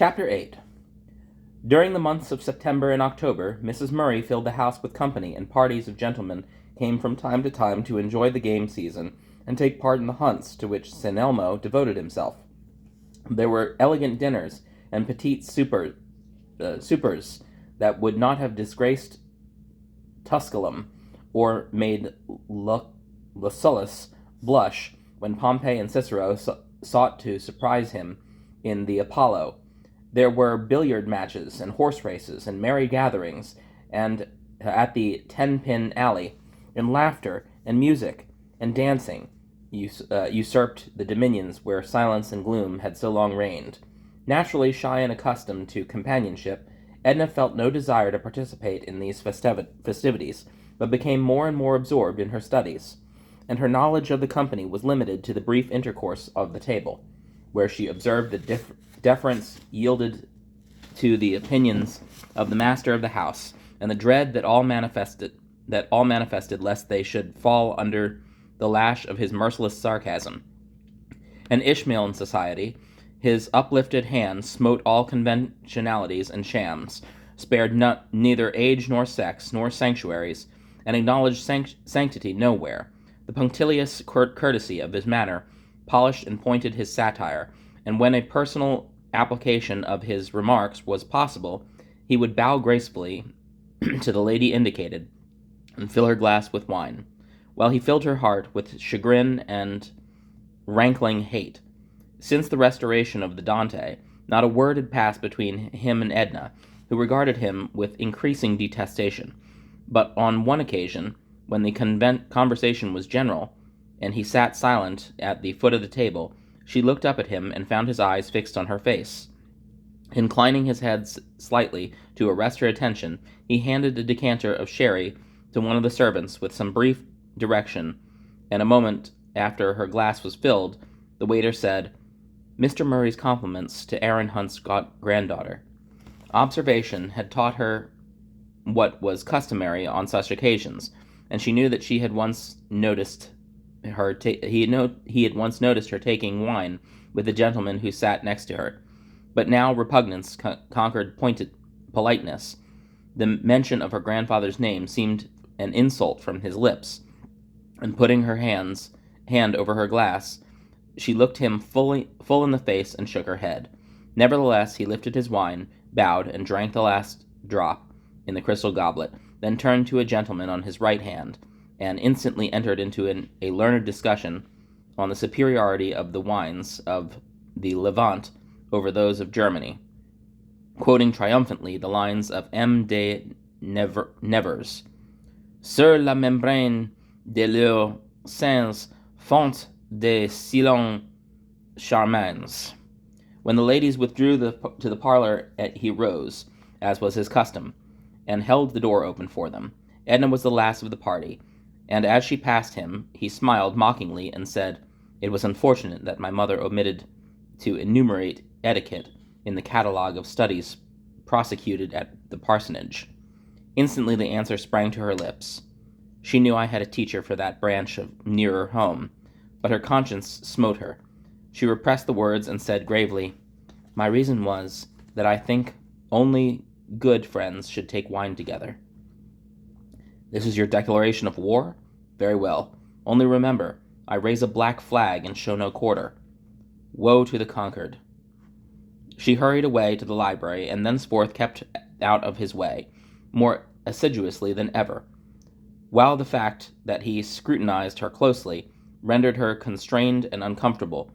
Chapter 8. During the months of September and October, Mrs. Murray filled the house with company, and parties of gentlemen came from time to time to enjoy the game season and take part in the hunts to which St. Elmo devoted himself. There were elegant dinners and petite suppers that would not have disgraced Tusculum or made Lucullus blush when Pompey and Cicero sought to surprise him in the Apollo. There were billiard matches and horse races and merry gatherings, and at the 10-pin alley, and laughter and music and dancing usurped the dominions where silence and gloom had so long reigned. Naturally shy and accustomed to companionship, Edna felt no desire to participate in these festivities, but became more and more absorbed in her studies, and her knowledge of the company was limited to the brief intercourse of the table, where she observed the deference yielded to the opinions of the master of the house, and the dread that all manifested lest they should fall under the lash of his merciless sarcasm. An Ishmael in society, his uplifted hand smote all conventionalities and shams, spared neither age nor sex nor sanctuaries, and acknowledged sanctity nowhere. The punctilious courtesy of his manner polished and pointed his satire, and when a personal application of his remarks was possible, he would bow gracefully to the lady indicated, and fill her glass with wine, while he filled her heart with chagrin and rankling hate. Since the restoration of the Dante, not a word had passed between him and Edna, who regarded him with increasing detestation. But on one occasion, when the conversation was general, and he sat silent at the foot of the table, she looked up at him and found his eyes fixed on her face. Inclining his head slightly to arrest her attention, he handed a decanter of sherry to one of the servants with some brief direction, and a moment after her glass was filled, the waiter said, "Mr. Murray's compliments to Aaron Hunt's granddaughter." Observation had taught her what was customary on such occasions, and she knew that he had once noticed her taking wine with the gentleman who sat next to her. But now repugnance conquered politeness. The mention of her grandfather's name seemed an insult from his lips, and putting her hand over her glass, she looked him full in the face and shook her head. Nevertheless, he lifted his wine, bowed, and drank the last drop in the crystal goblet, then turned to a gentleman on his right hand, and instantly entered into a learned discussion on the superiority of the wines of the Levant over those of Germany, quoting triumphantly the lines of M. de Nevers: "Sur la membrane de leurs seins font des sillons charmants." When the ladies withdrew to the parlor, he rose, as was his custom, and held the door open for them. Edna was the last of the party, and as she passed him, he smiled mockingly and said, "It was unfortunate that my mother omitted to enumerate etiquette in the catalogue of studies prosecuted at the parsonage." Instantly the answer sprang to her lips. She knew I had a teacher for that branch of nearer home, but her conscience smote her. She repressed the words and said gravely, "My reason was that I think only good friends should take wine together." "This is your declaration of war? Very well. Only remember, I raise a black flag and show no quarter. Woe to the conquered." She hurried away to the library, and thenceforth kept out of his way, more assiduously than ever, while the fact that he scrutinized her closely rendered her constrained and uncomfortable.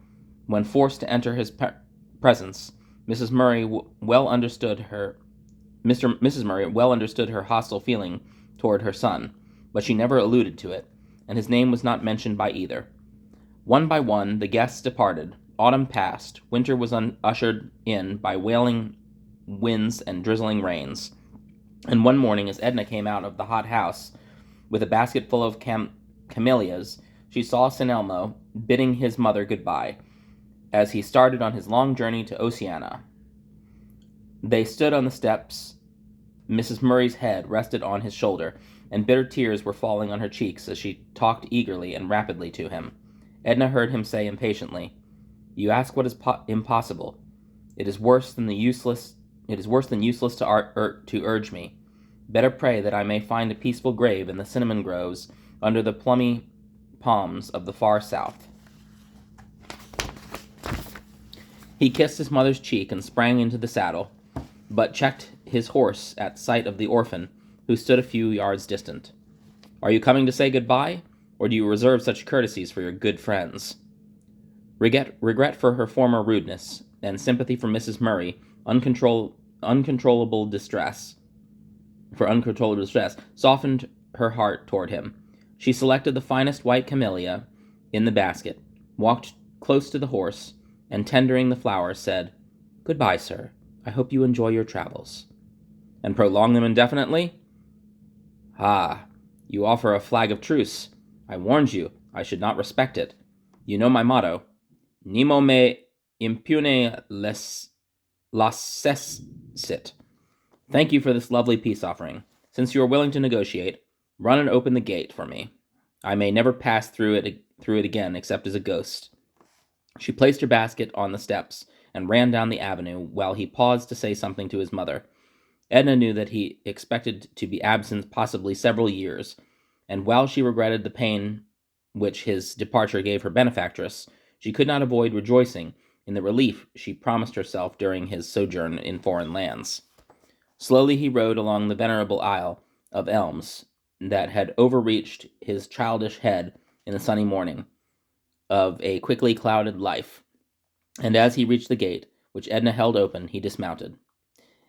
When forced to enter his presence, Mrs. Murray well understood her hostile feeling toward her son, but she never alluded to it, and his name was not mentioned by either. One by one, the guests departed. Autumn passed. Winter was ushered in by wailing winds and drizzling rains. And one morning, as Edna came out of the hot house with a basket full of camellias, she saw St. Elmo bidding his mother goodbye, as he started on his long journey to Oceana. They stood on the steps. Mrs. Murray's head rested on his shoulder, and bitter tears were falling on her cheeks as she talked eagerly and rapidly to him. Edna heard him say impatiently, "You ask what is impossible. It is worse than useless to urge me. Better pray that I may find a peaceful grave in the cinnamon groves under the plumy palms of the far south. He kissed his mother's cheek and sprang into the saddle, but checked his horse at sight of the orphan, who stood a few yards distant. "Are you coming to say good-bye, or do you reserve such courtesies for your good friends?" Regret for her former rudeness, and sympathy for Mrs. Murray, uncontrollable distress, softened her heart toward him. She selected the finest white camellia in the basket, walked close to the horse, and tendering the flowers, said, "Good-bye, sir. I hope you enjoy your travels." "And prolong them indefinitely?" "Ah, you offer a flag of truce. I warned you I should not respect it. You know my motto, Nemo me impune lacessit. Thank you for this lovely peace offering. Since you are willing to negotiate, run and open the gate for me. I may never pass through it again except as a ghost." She placed her basket on the steps and ran down the avenue while he paused to say something to his mother. Edna knew that he expected to be absent possibly several years, and while she regretted the pain which his departure gave her benefactress, she could not avoid rejoicing in the relief she promised herself during his sojourn in foreign lands. Slowly he rode along the venerable aisle of elms that had overreached his childish head in the sunny morning of a quickly clouded life, and as he reached the gate, which Edna held open, he dismounted.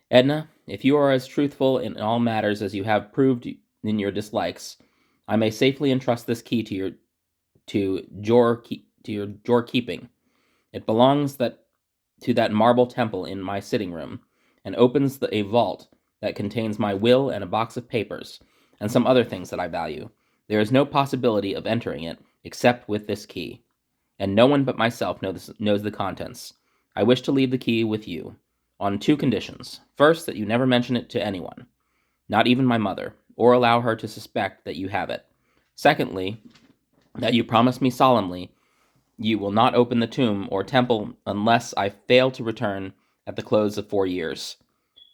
"Edna, if you are as truthful in all matters as you have proved in your dislikes, I may safely entrust this key to your keeping. It belongs to that marble temple in my sitting room, and opens a vault that contains my will and a box of papers, and some other things that I value. There is no possibility of entering it except with this key, and no one but myself knows the contents. I wish to leave the key with you, on two conditions. First, that you never mention it to anyone, not even my mother, or allow her to suspect that you have it. Secondly, that you promise me solemnly you will not open the tomb or temple unless I fail to return at the close of 4 years.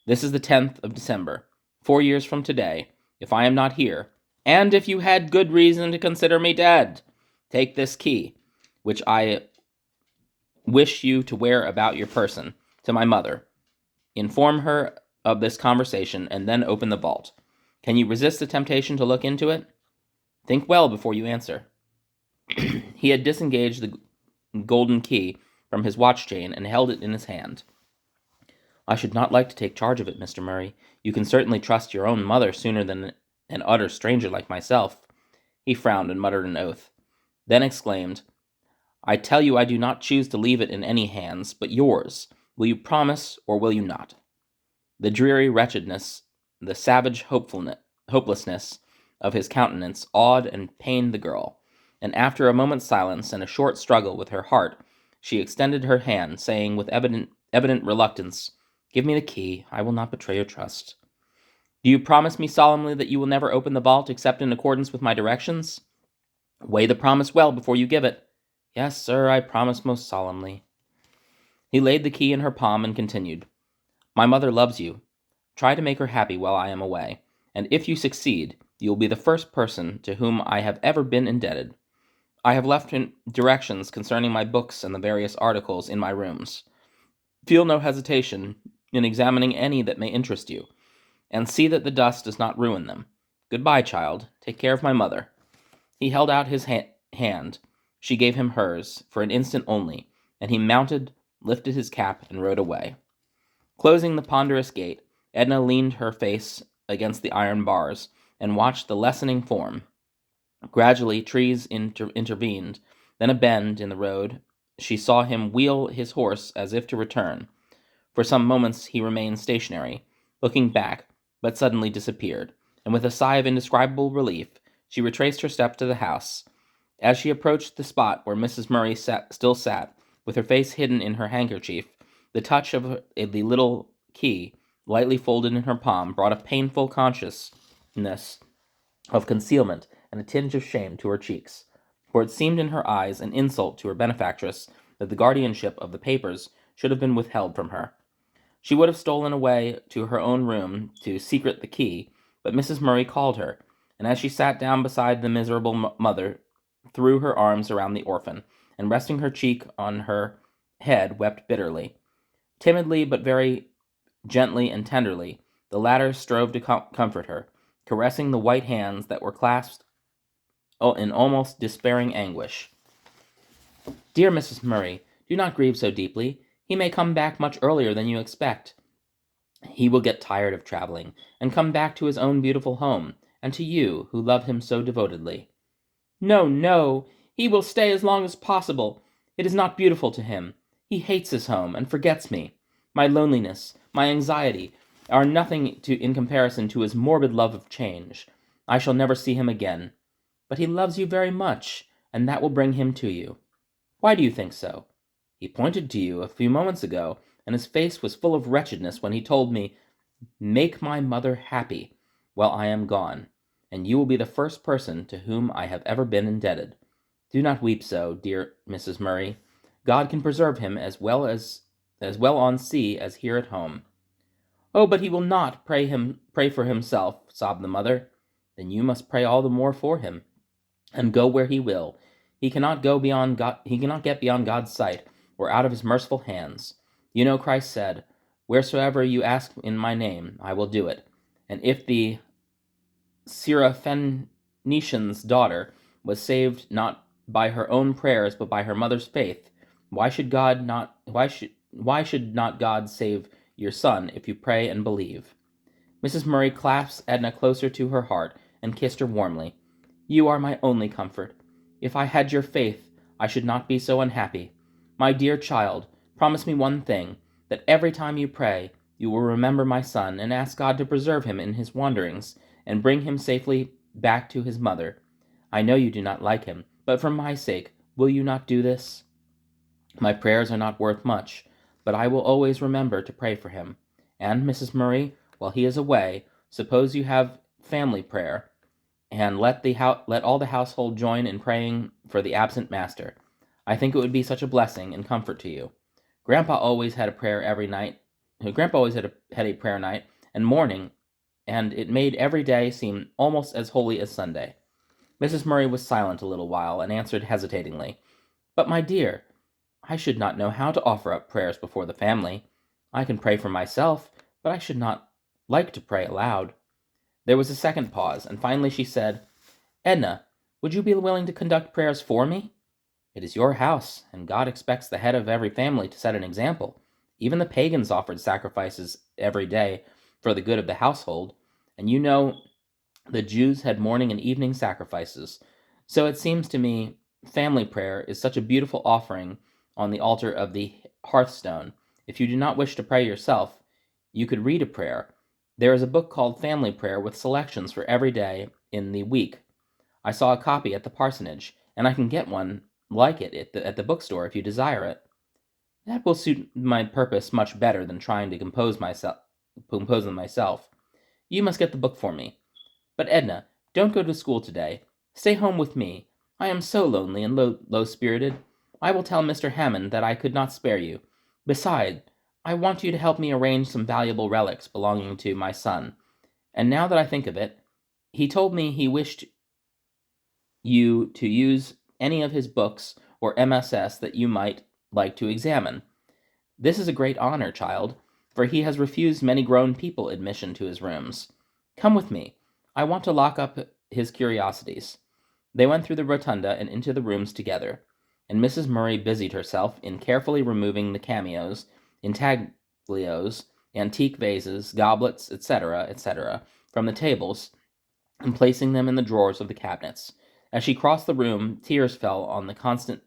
This is the 10th of December, 4 years from today. If I am not here, and if you had good reason to consider me dead, take this key, which I wish you to wear about your person, to my mother. Inform her of this conversation, and then open the vault. Can you resist the temptation to look into it? Think well before you answer." He had disengaged the golden key from his watch chain and held it in his hand. "I should not like to take charge of it, Mr. Murray. You can certainly trust your own mother sooner than an utter stranger like myself." He frowned and muttered an oath, then exclaimed, "I tell you I do not choose to leave it in any hands but yours. Will you promise, or will you not?" The dreary wretchedness, the savage hopelessness of his countenance awed and pained the girl, and after a moment's silence and a short struggle with her heart, she extended her hand, saying with evident reluctance, "Give me the key. I will not betray your trust." "Do you promise me solemnly that you will never open the vault except in accordance with my directions?" "Weigh the promise well before you give it." "Yes, sir, I promise most solemnly." He laid the key in her palm and continued, "My mother loves you. Try to make her happy while I am away, and if you succeed, you will be the first person to whom I have ever been indebted. I have left directions concerning my books and the various articles in my rooms. Feel no hesitation in examining any that may interest you, and see that the dust does not ruin them. Goodbye, child. Take care of my mother." He held out his hand. She gave him hers, for an instant only, and he mounted, lifted his cap, and rode away. Closing the ponderous gate, Edna leaned her face against the iron bars and watched the lessening form. Gradually, trees intervened, then a bend in the road. She saw him wheel his horse as if to return. For some moments he remained stationary, looking back, but suddenly disappeared, and with a sigh of indescribable relief, she retraced her steps to the house. As she approached the spot where Mrs. Murray still sat, with her face hidden in her handkerchief, the touch of the little key, lightly folded in her palm, brought a painful consciousness of concealment and a tinge of shame to her cheeks, for it seemed in her eyes an insult to her benefactress that the guardianship of the papers should have been withheld from her. She would have stolen away to her own room to secret the key, but Mrs. Murray called her, and as she sat down beside the miserable mother, threw her arms around the orphan, and resting her cheek on her head, wept bitterly. Timidly, but very gently and tenderly, the latter strove to comfort her, caressing the white hands that were clasped in almost despairing anguish. "Dear Mrs. Murray, do not grieve so deeply. He may come back much earlier than you expect. He will get tired of traveling, and come back to his own beautiful home, and to you, who love him so devotedly." "No, no! He will stay as long as possible. It is not beautiful to him. He hates his home, and forgets me. My loneliness, my anxiety, are nothing in comparison to his morbid love of change. I shall never see him again. But he loves you very much, and that will bring him to you. Why do you think so? He pointed to you a few moments ago, and his face was full of wretchedness when he told me, 'Make my mother happy while I am gone, and you will be the first person to whom I have ever been indebted.' Do not weep so, dear Mrs. Murray. God can preserve him as well on sea as here at home." "Oh, but he will not pray for himself," sobbed the mother. "Then you must pray all the more for him, and go where he will. He cannot get beyond God's sight, or out of his merciful hands. You know Christ said, 'Wheresoever you ask in my name, I will do it.' And if the Syrophoenician's daughter was saved not by her own prayers but by her mother's faith, why should not God save your son if you pray and believe?" Mrs. Murray clasped Edna closer to her heart and kissed her warmly. "You are my only comfort. If I had your faith, I should not be so unhappy. My dear child, promise me one thing, that every time you pray, you will remember my son and ask God to preserve him in his wanderings and bring him safely back to his mother. I know you do not like him, but for my sake, will you not do this? My prayers are not worth much, but I will always remember to pray for him. And, Mrs. Murray, while he is away, suppose you have family prayer, and let all the household join in praying for the absent master. I think it would be such a blessing and comfort to you. Grandpa always had a prayer every night. Grandpa always had a prayer night and morning, and it made every day seem almost as holy as Sunday." Mrs. Murray was silent a little while, and answered hesitatingly, "But, my dear, I should not know how to offer up prayers before the family. I can pray for myself, but I should not like to pray aloud." There was a second pause, and finally she said, "Edna, would you be willing to conduct prayers for me? It is your house, and God expects the head of every family to set an example. Even the pagans offered sacrifices every day for the good of the household, and you know the Jews had morning and evening sacrifices. So it seems to me family prayer is such a beautiful offering on the altar of the hearthstone. If you do not wish to pray yourself, you could read a prayer. There is a book called Family Prayer with selections for every day in the week. I saw a copy at the parsonage, and I can get one like it at the bookstore if you desire it. That will suit my purpose much better than trying to compose them myself. You must get the book for me. But Edna, don't go to school today. Stay home with me. I am so lonely and low-spirited. I will tell Mr. Hammond that I could not spare you. Besides, I want you to help me arrange some valuable relics belonging to my son. And now that I think of it, he told me he wished you to use any of his books or MSS that you might like to examine. This is a great honor, child, for he has refused many grown people admission to his rooms. Come with me. I want to lock up his curiosities." They went through the rotunda and into the rooms together, and Mrs. Murray busied herself in carefully removing the cameos, intaglios, antique vases, goblets, etc., from the tables, and placing them in the drawers of the cabinets. As she crossed the room, tears fell on the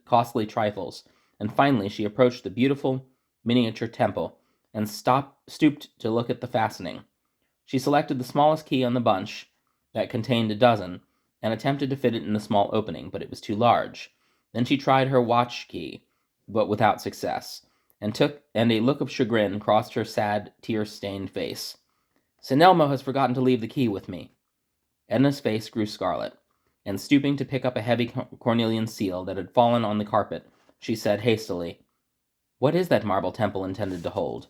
costly trifles, and finally she approached the beautiful miniature temple, and stooped to look at the fastening. She selected the smallest key on the bunch, that contained a dozen, and attempted to fit it in the small opening, but it was too large. Then she tried her watch key, but without success, and a look of chagrin crossed her sad, tear-stained face. "St. Elmo has forgotten to leave the key with me." Edna's face grew scarlet, and stooping to pick up a heavy cornelian seal that had fallen on the carpet, she said hastily, What is that marble temple intended to hold?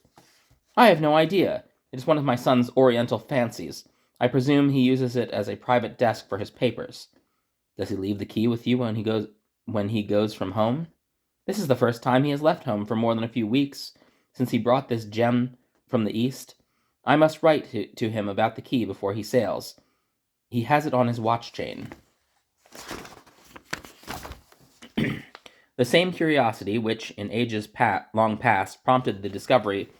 I have no idea. It is one of my son's oriental fancies. I presume he uses it as a private desk for his papers. Does he leave the key with you when he goes from home? This is the first time he has left home for more than a few weeks, since he brought this gem from the East. I must write to him about the key before he sails. He has it on his watch chain. The same curiosity which, in ages long past, prompted the discovery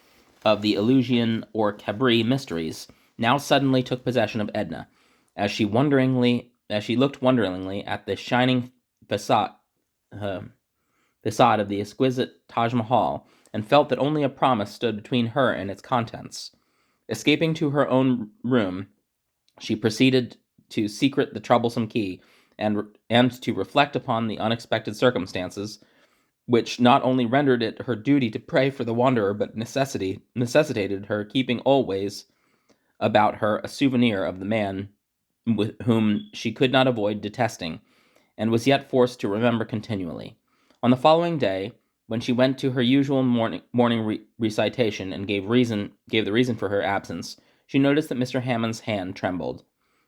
of the Eleusinian or Cabri mysteries, now suddenly took possession of Edna, as she looked wonderingly at the shining facade of the exquisite Taj Mahal, and felt that only a promise stood between her and its contents. Escaping to her own room, she proceeded to secrete the troublesome key, and to reflect upon the unexpected circumstances, which not only rendered it her duty to pray for the wanderer, but necessitated her keeping always about her a souvenir of the man with whom she could not avoid detesting, and was yet forced to remember continually. On the following day, when she went to her usual morning recitation and gave the reason for her absence, she noticed that Mr. Hammond's hand trembled,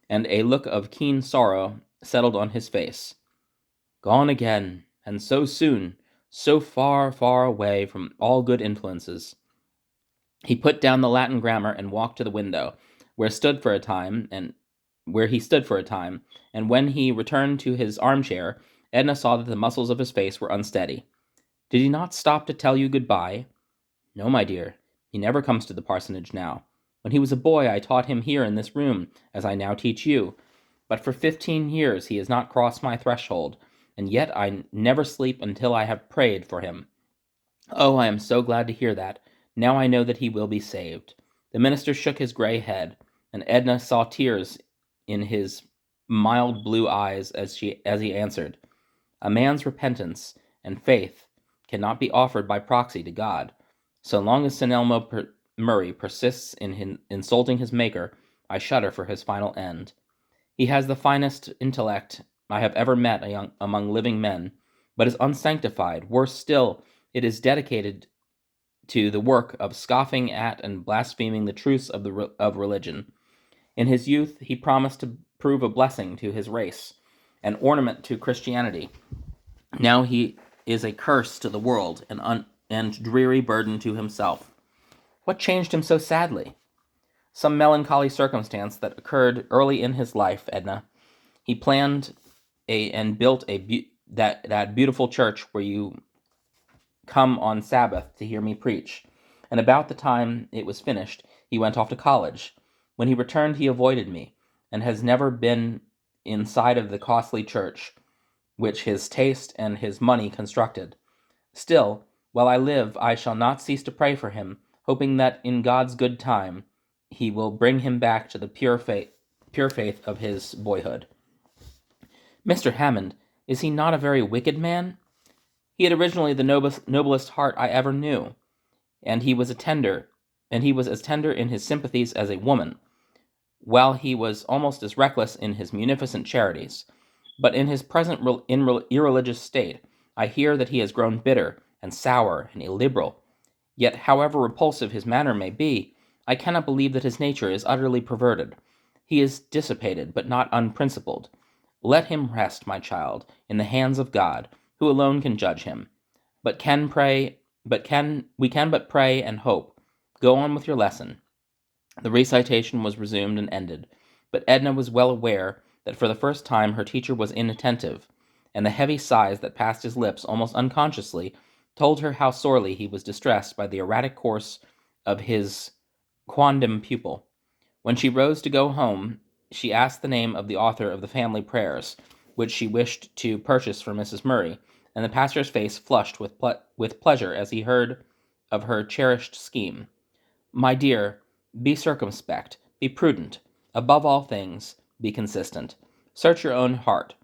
and a look of keen sorrow settled on his face. Gone again, and so soon, so far, far away from all good influences. He put down the Latin grammar and walked to the window, where he stood for a time, and when he returned to his armchair, Edna saw that the muscles of his face were unsteady. Did he not stop to tell you good-bye? No, my dear, he never comes to the parsonage now. When he was a boy, I taught him here in this room, as I now teach you. But for 15 years he has not crossed my threshold, and yet I never sleep until I have prayed for him. Oh, I am so glad to hear that. Now I know that he will be saved. The minister shook his gray head, and Edna saw tears in his mild blue eyes as he answered, A man's repentance and faith cannot be offered by proxy to God. So long as St. Elmo Murray persists in insulting his Maker, I shudder for his final end. He has the finest intellect I have ever met among living men, but is unsanctified. Worse still, it is dedicated to the work of scoffing at and blaspheming the truths of religion. In his youth, he promised to prove a blessing to his race, an ornament to Christianity. Now he is a curse to the world, and dreary burden to himself. What changed him so sadly? Some melancholy circumstance that occurred early in his life, Edna. He planned and built that beautiful church where you come on Sabbath to hear me preach. And about the time it was finished, he went off to college. When he returned, he avoided me, and has never been inside of the costly church, which his taste and his money constructed. Still, while I live, I shall not cease to pray for him, hoping that in God's good time he will bring him back to the pure faith of his boyhood. Mr. Hammond, is he not a very wicked man? He had originally the noblest heart I ever knew, and he was as tender in his sympathies as a woman, while he was almost as reckless in his munificent charities. But in his present irreligious state, I hear that he has grown bitter and sour and illiberal. Yet, however repulsive his manner may be, I cannot believe that his nature is utterly perverted. He is dissipated, but not unprincipled. Let him rest, my child, in the hands of God, who alone can judge him. We can but pray and hope. Go on with your lesson. The recitation was resumed and ended, but Edna was well aware that for the first time her teacher was inattentive, and the heavy sighs that passed his lips almost unconsciously told her how sorely he was distressed by the erratic course of his quondam pupil. When she rose to go home, she asked the name of the author of the family prayers, which she wished to purchase for Mrs. Murray, and the pastor's face flushed with pleasure as he heard of her cherished scheme. My dear, be circumspect, be prudent. Above all things, be consistent. Search your own heart.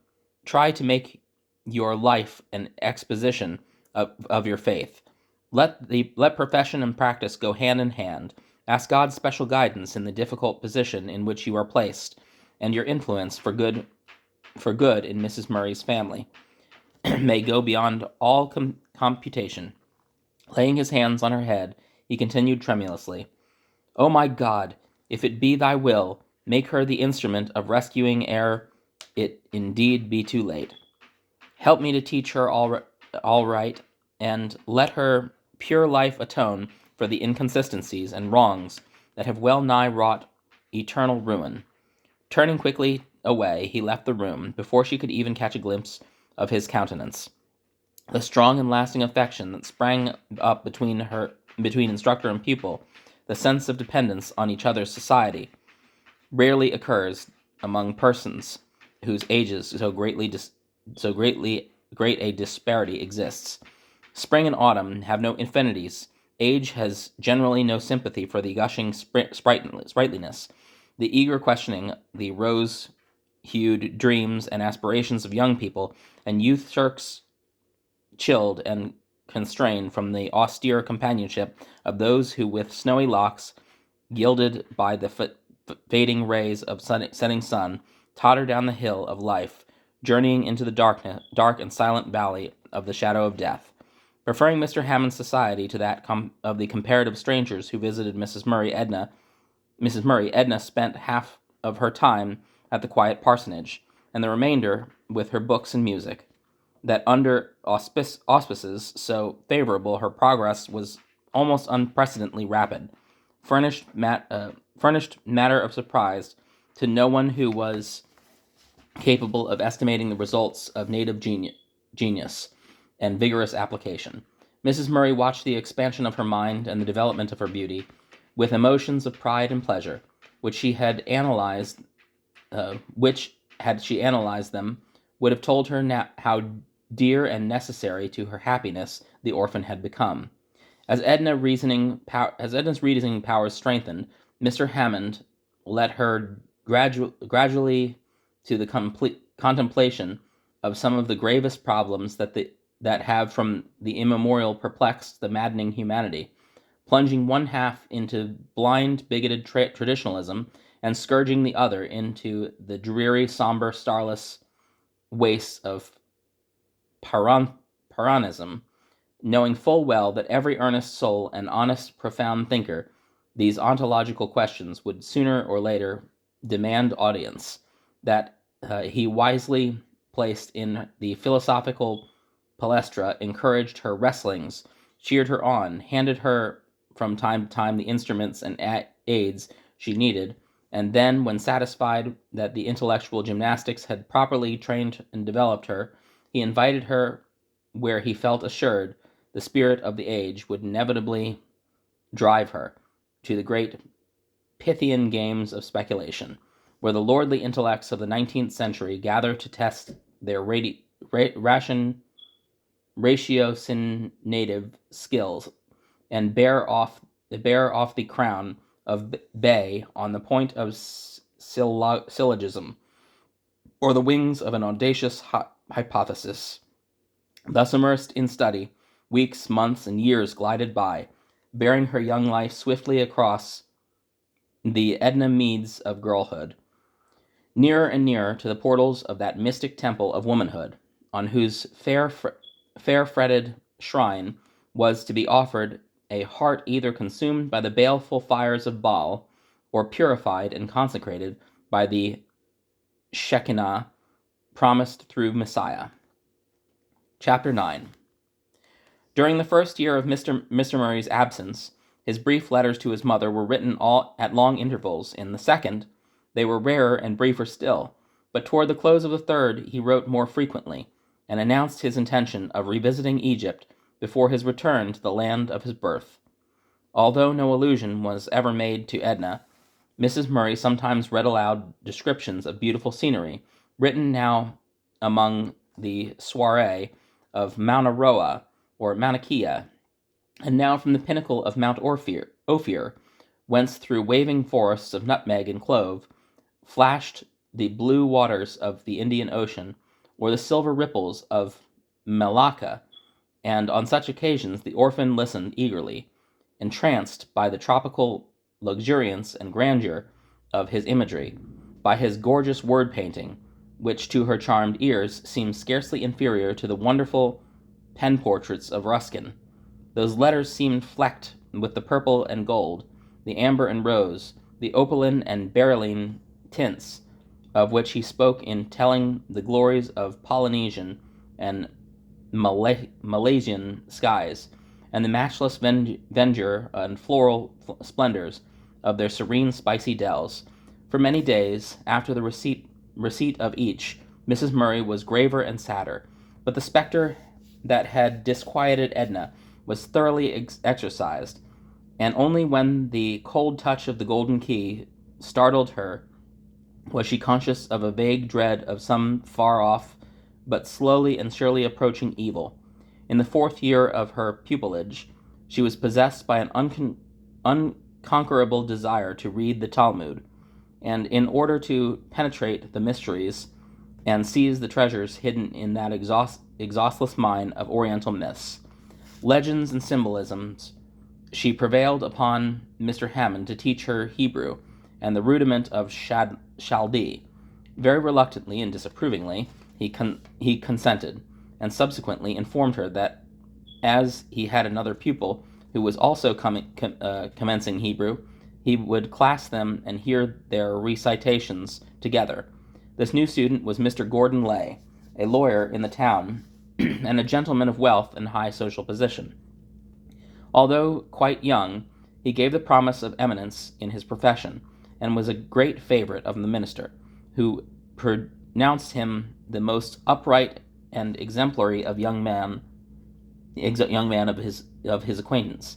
Try to make your life an exposition of your faith. Let profession and practice go hand in hand. Ask God's special guidance in the difficult position in which you are placed, and your influence for good in Mrs. Murray's family may go beyond all computation. Laying his hands on her head, he continued tremulously, "O my God, if it be thy will, make her the instrument of rescuing ere it indeed be too late. Help me to teach her all right, and let her pure life atone for the inconsistencies and wrongs that have well nigh wrought eternal ruin." Turning quickly away, he left the room before she could even catch a glimpse of his countenance. The strong and lasting affection that sprang up between instructor and pupil, the sense of dependence on each other's society, rarely occurs among persons whose ages so great a disparity exists. Spring and autumn have no affinities. Age has generally no sympathy for the gushing sprightliness, the eager questioning, the rose-hued dreams and aspirations of young people, and youth shirks chilled and constrained from the austere companionship of those who, with snowy locks gilded by the fading rays of setting sun, totter down the hill of life, journeying into the dark and silent valley of the shadow of death. Preferring Mr. Hammond's society to that of the comparative strangers who visited Mrs. Murray, Edna spent half of her time at the quiet parsonage, and the remainder with her books and music. That under auspices so favorable, her progress was almost unprecedentedly rapid, furnished matter of surprise to no one who was capable of estimating the results of native genius and vigorous application. Mrs. Murray watched the expansion of her mind and the development of her beauty with emotions of pride and pleasure, which had she analyzed them, would have told her how dear and necessary to her happiness the orphan had become. As Edna's reasoning powers strengthened, Mr. Hammond led her gradually to the contemplation of some of the gravest problems that have from the immemorial perplexed the maddening humanity, plunging one half into blind, bigoted traditionalism and scourging the other into the dreary, somber, starless wastes of Pyrrhonism, knowing full well that every earnest soul and honest, profound thinker, these ontological questions would sooner or later demand audience, that he wisely placed in the philosophical palestra, encouraged her wrestlings, cheered her on, handed her from time to time the instruments and aids she needed, and then, when satisfied that the intellectual gymnastics had properly trained and developed her, he invited her where he felt assured the spirit of the age would inevitably drive her, to the great Pythian games of speculation, where the lordly intellects of the 19th century gather to test their ratiocinative skills and bear off the crown of bay on the point of syllogism, or the wings of an audacious hypothesis. Thus immersed in study, weeks, months, and years glided by, bearing her young life swiftly across the Edna Meads of girlhood, nearer and nearer to the portals of that mystic temple of womanhood, on whose fair-fretted shrine was to be offered a heart either consumed by the baleful fires of Baal, or purified and consecrated by the Shekinah promised through Messiah. Chapter 9. During the first year of Mr. Murray's absence, his brief letters to his mother were written all at long intervals. In the second, they were rarer and briefer still, but toward the close of the third he wrote more frequently, and announced his intention of revisiting Egypt before his return to the land of his birth. Although no allusion was ever made to Edna, Mrs. Murray sometimes read aloud descriptions of beautiful scenery, written now among the soiree of Mauna Roa or Mauna Kea, and now from the pinnacle of Mount Ophir, whence through waving forests of nutmeg and clove flashed the blue waters of the Indian Ocean, or the silver ripples of Malacca, and on such occasions the orphan listened eagerly, entranced by the tropical luxuriance and grandeur of his imagery, by his gorgeous word-painting, which to her charmed ears seemed scarcely inferior to the wonderful pen-portraits of Ruskin. Those letters seemed flecked with the purple and gold, the amber and rose, the opaline and beryline tints of which he spoke in telling the glories of Polynesian and Malaysian skies, and the matchless verdure and floral splendors of their serene spicy dells. For many days, after the receipt of each, Mrs. Murray was graver and sadder, but the spectre that had disquieted Edna was thoroughly exorcised, and only when the cold touch of the golden key startled her was she conscious of a vague dread of some far-off, but slowly and surely approaching evil. In the 4th year of her pupilage, she was possessed by an unconquerable desire to read the Talmud, and in order to penetrate the mysteries and seize the treasures hidden in that exhaustless mine of Oriental myths, legends, and symbolisms, she prevailed upon Mr. Hammond to teach her Hebrew and the rudiment of Chaldee. Very reluctantly and disapprovingly, he consented, and subsequently informed her that as he had another pupil who was also commencing Hebrew, he would class them and hear their recitations together. This new student was Mr. Gordon Lay, a lawyer in the town, and a gentleman of wealth and high social position. Although quite young, he gave the promise of eminence in his profession, and was a great favorite of the minister, who pronounced him the most upright and exemplary of young man of his acquaintance.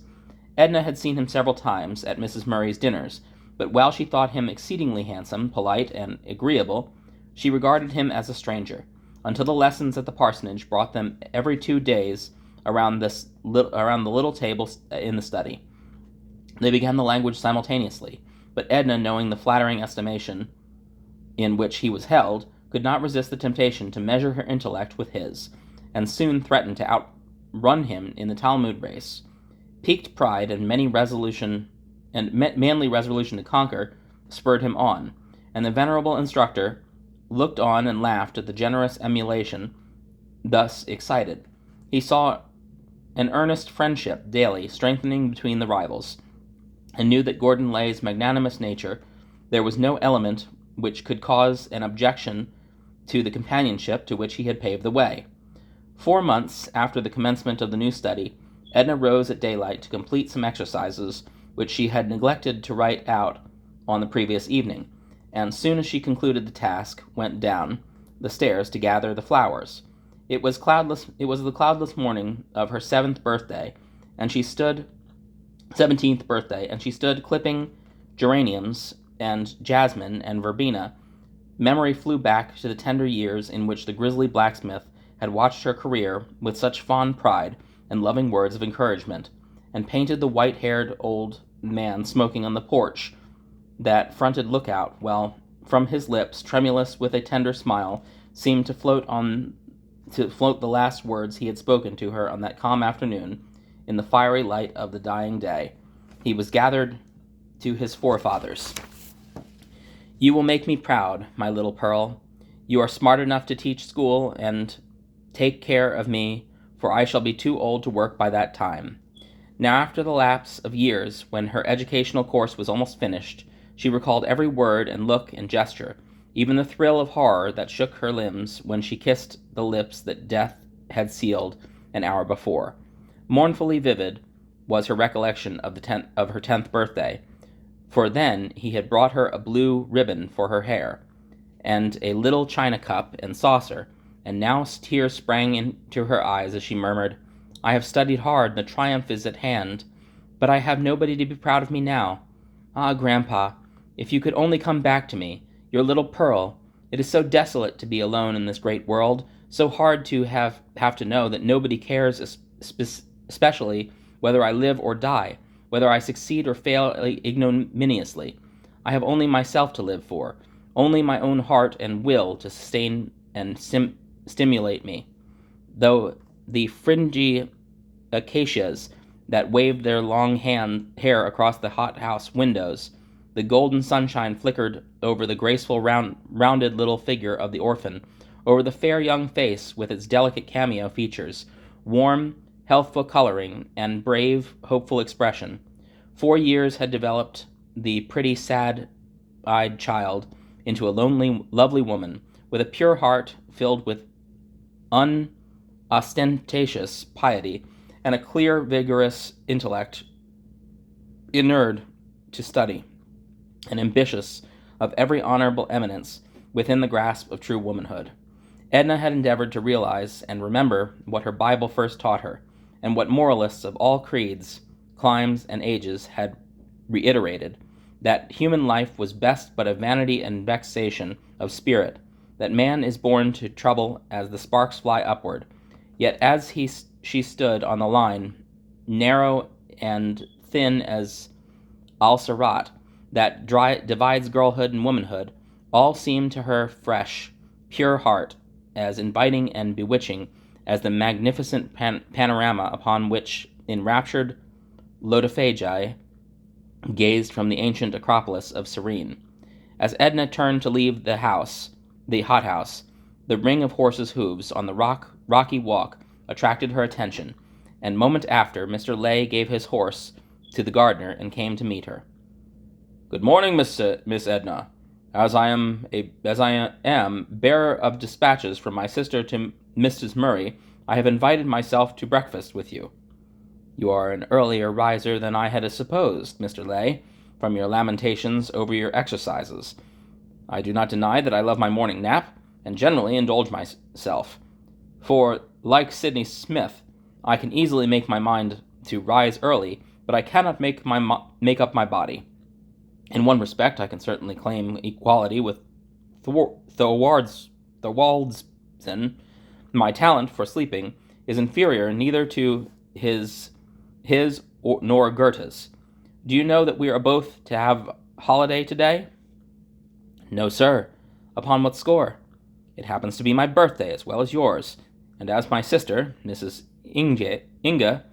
Edna had seen him several times at Mrs. Murray's dinners, but while she thought him exceedingly handsome, polite, and agreeable, she regarded him as a stranger, until the lessons at the parsonage brought them every 2 days around the little table in the study. They began the language simultaneously, but Edna, knowing the flattering estimation in which he was held, could not resist the temptation to measure her intellect with his, and soon threatened to outrun him in the Talmud race. Piqued pride and manly resolution to conquer spurred him on, and the venerable instructor looked on and laughed at the generous emulation thus excited. He saw an earnest friendship daily strengthening between the rivals, and knew that Gordon Lay's magnanimous nature, there was no element which could cause an objection to the companionship to which he had paved the way. 4 months after the commencement of the new study, Edna rose at daylight to complete some exercises which she had neglected to write out on the previous evening, and soon as she concluded the task, went down the stairs to gather the flowers. It was the cloudless morning of her 17th birthday, and she stood clipping geraniums and jasmine and verbena. Memory flew back to the tender years in which the grisly blacksmith had watched her career with such fond pride and loving words of encouragement, and painted the white-haired old man smoking on the porch that fronted Lookout, while from his lips, tremulous with a tender smile, seemed to float the last words he had spoken to her on that calm afternoon, in the fiery light of the dying day. He was gathered to his forefathers. "You will make me proud, my little Pearl. You are smart enough to teach school and take care of me, for I shall be too old to work by that time." Now, after the lapse of years, when her educational course was almost finished, she recalled every word and look and gesture, even the thrill of horror that shook her limbs when she kissed the lips that death had sealed an hour before. Mournfully vivid was her recollection of her 10th birthday, for then he had brought her a blue ribbon for her hair, and a little china cup and saucer, and now tears sprang into her eyes as she murmured, "I have studied hard, and the triumph is at hand, but I have nobody to be proud of me now. Ah, Grandpa, if you could only come back to me, your little Pearl. It is so desolate to be alone in this great world, so hard to have to know that nobody cares, especially whether I live or die, whether I succeed or fail ignominiously. I have only myself to live for, only my own heart and will to sustain and stimulate me. Though the fringy acacias that waved their long hair across the hothouse windows, the golden sunshine flickered over the graceful rounded little figure of the orphan, over the fair young face with its delicate cameo features, warm, healthful coloring, and brave, hopeful expression. 4 years had developed the pretty, sad-eyed child into a lonely, lovely woman, with a pure heart filled with unostentatious piety, and a clear, vigorous intellect inured to study, and ambitious of every honorable eminence within the grasp of true womanhood. Edna had endeavored to realize and remember what her Bible first taught her, and what moralists of all creeds, climes, and ages had reiterated, that human life was best but a vanity and vexation of spirit, that man is born to trouble as the sparks fly upward. Yet as she stood on the line, narrow and thin as al-Sirat, that divides girlhood and womanhood, all seemed to her fresh, pure heart, as inviting and bewitching as the magnificent panorama upon which enraptured lodophagi gazed from the ancient Acropolis of Cyrene. As Edna turned to leave the hothouse, the ring of horses' hoofs on the rocky walk attracted her attention, and a moment after Mr. Lay gave his horse to the gardener and came to meet her. "Good morning, Miss Edna. As I am bearer of dispatches from my sister to Mrs. Murray, I have invited myself to breakfast with you." "You are an earlier riser than I had supposed, Mr. Lay, from your lamentations over your exercises. I do not deny that I love my morning nap, and generally indulge myself. For, like Sidney Smith, I can easily make my mind to rise early, but I cannot make up my body. In one respect, I can certainly claim equality with Thorwaldsen. My talent for sleeping is inferior neither to his nor Goethe's. Do you know that we are both to have holiday today?" "No, sir. Upon what score?" "It happens to be my birthday as well as yours, and as my sister, Mrs. Inga,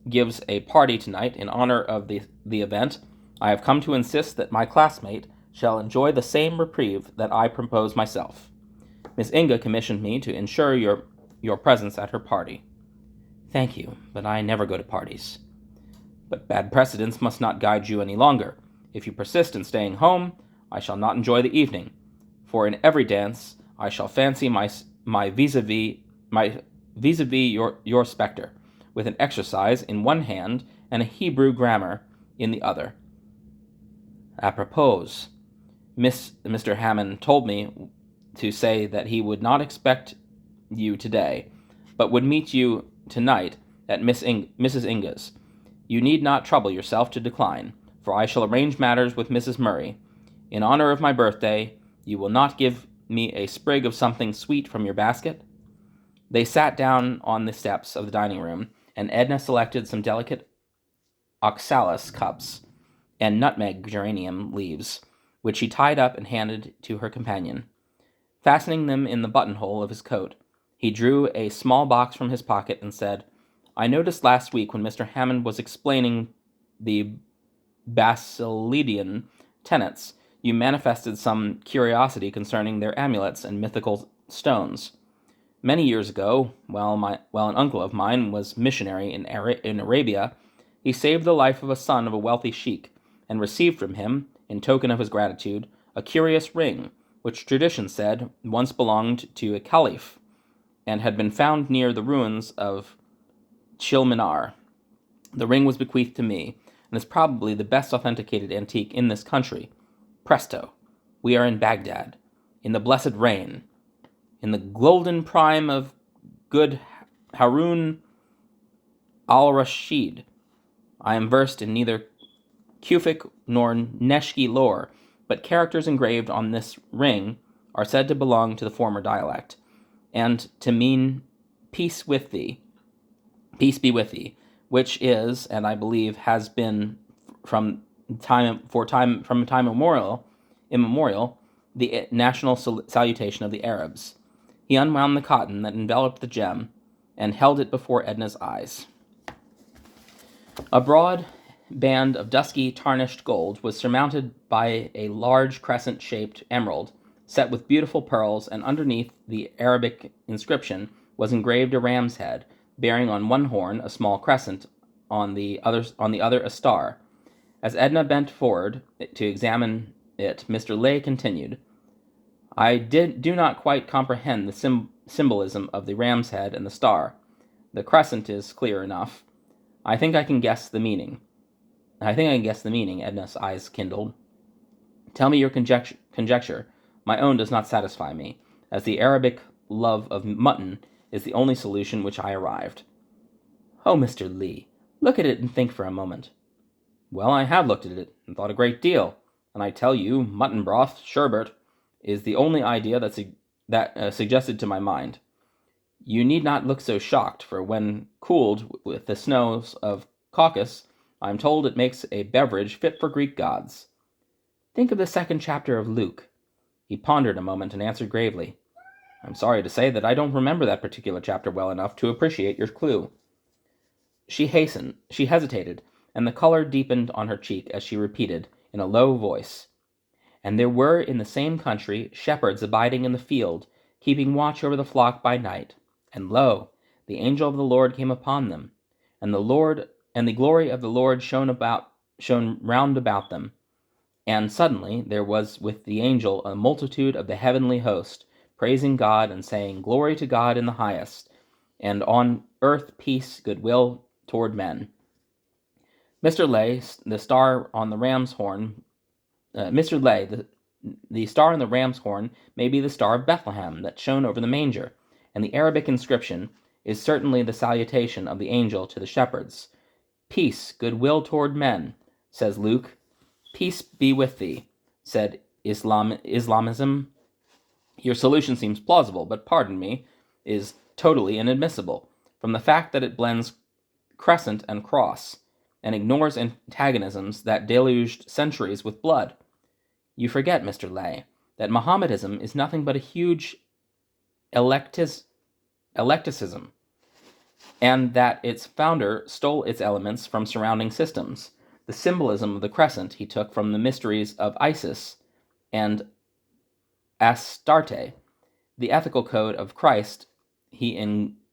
gives a party tonight in honor of the event, I have come to insist that my classmate shall enjoy the same reprieve that I propose myself. Miss Inga commissioned me to ensure your presence at her party." "Thank you, but I never go to parties." "But bad precedents must not guide you any longer. If you persist in staying home, I shall not enjoy the evening, for in every dance I shall fancy my vis-a-vis your spectre, with an exercise in one hand and a Hebrew grammar in the other. Apropos, Mr. Hammond told me to say that he would not expect you today, but would meet you tonight at Mrs. Inga's. You need not trouble yourself to decline, for I shall arrange matters with Mrs. Murray. In honor of my birthday, you will not give me a sprig of something sweet from your basket?" They sat down on the steps of the dining room, and Edna selected some delicate oxalis cups and nutmeg geranium leaves, which she tied up and handed to her companion. Fastening them in the buttonhole of his coat, he drew a small box from his pocket and said, "I noticed last week when Mr. Hammond was explaining the Basilidian tenets, you manifested some curiosity concerning their amulets and mythical stones. Many years ago, while an uncle of mine was missionary in Arabia, he saved the life of a son of a wealthy sheik, and received from him, in token of his gratitude, a curious ring, which tradition said once belonged to a caliph, and had been found near the ruins of Chilminar. The ring was bequeathed to me, and is probably the best authenticated antique in this country. Presto! We are in Baghdad, in the blessed reign, in the golden prime of good Harun al-Rashid. I am versed in neither Kufic nor Neshki lore, but characters engraved on this ring are said to belong to the former dialect, and to mean peace be with thee, which is, and I believe has been from time immemorial, the national salutation of the Arabs. He unwound the cotton that enveloped the gem, and held it before Edna's eyes. A broad band of dusky, tarnished gold was surmounted by a large crescent-shaped emerald, set with beautiful pearls, and underneath the Arabic inscription was engraved a ram's head, bearing on one horn a small crescent, on the other a star. As Edna bent forward to examine it, Mr. Lay continued, I do not quite comprehend the symbolism of the ram's head and the star. The crescent is clear enough. I think I can guess the meaning. Edna's eyes kindled. Tell me your conjecture. My own does not satisfy me, as the Arabic love of mutton is the only solution which I arrived. Oh, Mr. Lee, look at it and think for a moment. Well, I have looked at it and thought a great deal, and I tell you, mutton broth, sherbet, is the only idea that suggested to my mind. You need not look so shocked, for when cooled with the snows of Caucasus, I am told it makes a beverage fit for Greek gods. Think of the second chapter of Luke. He pondered a moment and answered gravely, I'm sorry to say that I don't remember that particular chapter well enough to appreciate your clue. She hesitated, and the color deepened on her cheek as she repeated, in a low voice, And there were in the same country shepherds abiding in the field, keeping watch over the flock by night. And lo, the angel of the Lord came upon them, and the glory of the Lord shone round about them. And suddenly there was with the angel a multitude of the heavenly host, praising God and saying, Glory to God in the highest, and on earth peace, goodwill toward men. Mr. Lay, the star on the ram's horn, Mr. Lay, the star on the ram's horn may be the star of Bethlehem that shone over the manger, and the Arabic inscription is certainly the salutation of the angel to the shepherds. Peace, goodwill toward men, says Luke. Peace be with thee, said Islamism. Your solution seems plausible, but pardon me, is totally inadmissible, from the fact that it blends crescent and cross, and ignores antagonisms that deluged centuries with blood. You forget, Mr. Lay, that Mohammedanism is nothing but a huge eclecticism, and that its founder stole its elements from surrounding systems. The symbolism of the crescent he took from the mysteries of Isis and Astarte. The ethical code of Christ he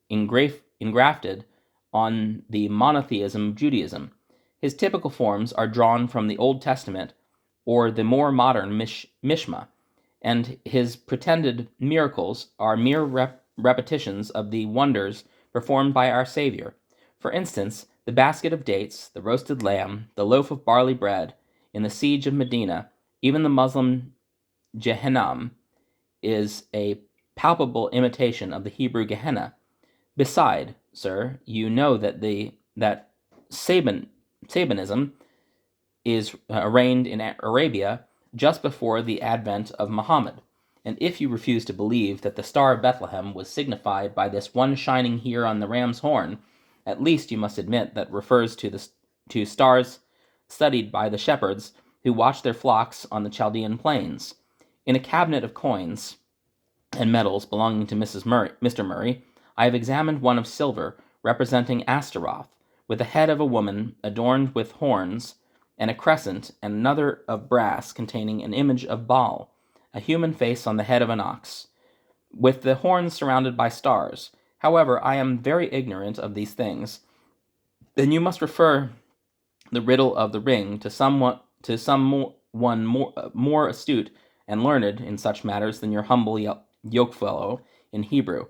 engrafted on the monotheism of Judaism. His typical forms are drawn from the Old Testament or the more modern Mishma, and his pretended miracles are mere repetitions of the wonders performed by our Savior. For instance, the basket of dates, the roasted lamb, the loaf of barley bread, in the siege of Medina, even the Muslim Jehannam, is a palpable imitation of the Hebrew Gehenna. Beside, sir, you know that Sabanism is reigned in Arabia just before the advent of Muhammad. And if you refuse to believe that the Star of Bethlehem was signified by this one shining here on the ram's horn, at least you must admit that refers to stars studied by the shepherds who watched their flocks on the Chaldean plains. In a cabinet of coins and medals belonging to Mr. Murray, I have examined one of silver representing Astaroth, with the head of a woman adorned with horns and a crescent, and another of brass containing an image of Baal, a human face on the head of an ox, with the horns surrounded by stars. However, I am very ignorant of these things. Then you must refer the riddle of the ring to someone more astute and learned in such matters than your humble yokefellow in Hebrew.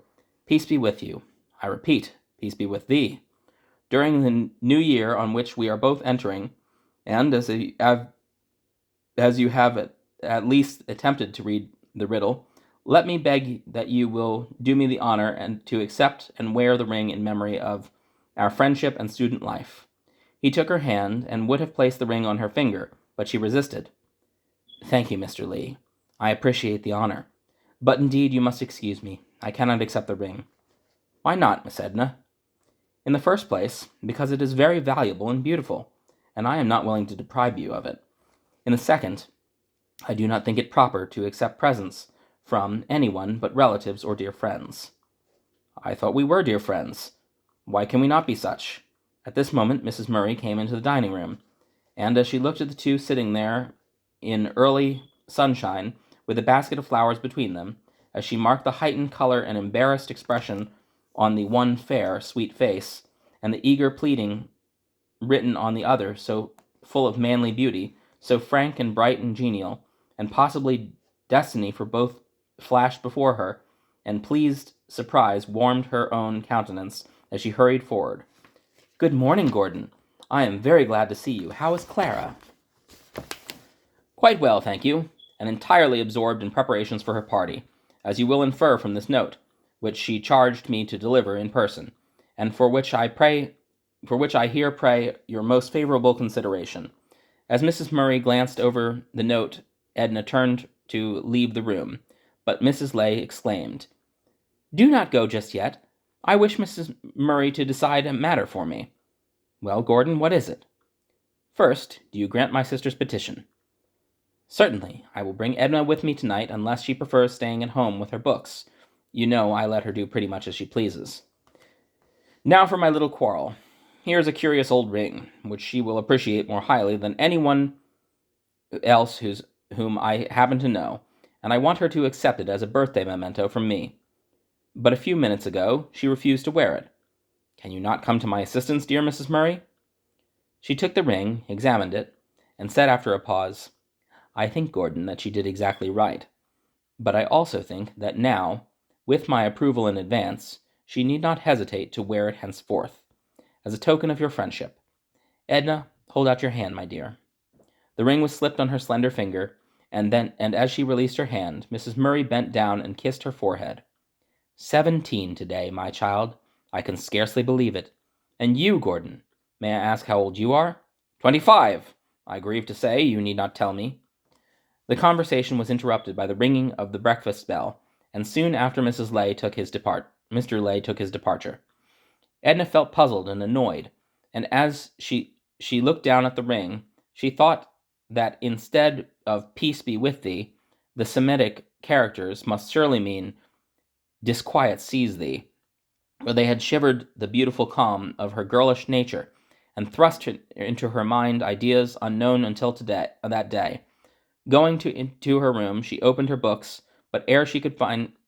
Peace be with you. I repeat, peace be with thee. During the new year on which we are both entering, and as you have at least attempted to read the riddle, let me beg that you will do me the honor and to accept and wear the ring in memory of our friendship and student life. He took her hand and would have placed the ring on her finger, but she resisted. Thank you, Mr. Lee. I appreciate the honor. But indeed you must excuse me. I cannot accept the ring. Why not, Miss Edna? In the first place, because it is very valuable and beautiful, and I am not willing to deprive you of it. In the second, I do not think it proper to accept presents from anyone but relatives or dear friends. I thought we were dear friends. Why can we not be such? At this moment, Mrs. Murray came into the dining room, and as she looked at the two sitting there in early sunshine, with a basket of flowers between them, as she marked the heightened color and embarrassed expression on the one fair, sweet face, and the eager pleading written on the other, so full of manly beauty, so frank and bright and genial, and possibly destiny for both, flashed before her, and pleased surprise warmed her own countenance as she hurried forward. "Good morning, Gordon. I am very glad to see you. How is Clara?" "Quite well, thank you, and entirely absorbed in preparations for her party, as you will infer from this note, which she charged me to deliver in person, and for which I here pray your most favorable consideration." As Mrs. Murray glanced over the note, Edna turned to leave the room, but Mrs. Lay exclaimed, "Do not go just yet. I wish Mrs. Murray to decide a matter for me." "Well, Gordon, what is it?" "First, do you grant my sister's petition?" "Certainly. I will bring Edna with me tonight, unless she prefers staying at home with her books. You know I let her do pretty much as she pleases. Now for my little quarrel. Here is a curious old ring, which she will appreciate more highly than anyone else whom I happen to know, and I want her to accept it as a birthday memento from me. But a few minutes ago she refused to wear it. Can you not come to my assistance, dear Mrs. Murray?" She took the ring, examined it, and said after a pause, "I think, Gordon, that she did exactly right. But I also think that now, with my approval in advance, she need not hesitate to wear it henceforth, as a token of your friendship. Edna, hold out your hand, my dear." The ring was slipped on her slender finger, and as she released her hand, Mrs. Murray bent down and kissed her forehead. "17 today, my child. I can scarcely believe it. And you, Gordon, may I ask how old you are?" "25. I grieve to say, you need not tell me." The conversation was interrupted by the ringing of the breakfast bell, and soon after Mr. Lay took his departure. Edna felt puzzled and annoyed, and as she looked down at the ring, she thought that instead of "peace be with thee," the Semitic characters must surely mean "disquiet seize thee," for they had shivered the beautiful calm of her girlish nature, and thrust into her mind ideas unknown until that day. Going into her room, she opened her books, but ere she could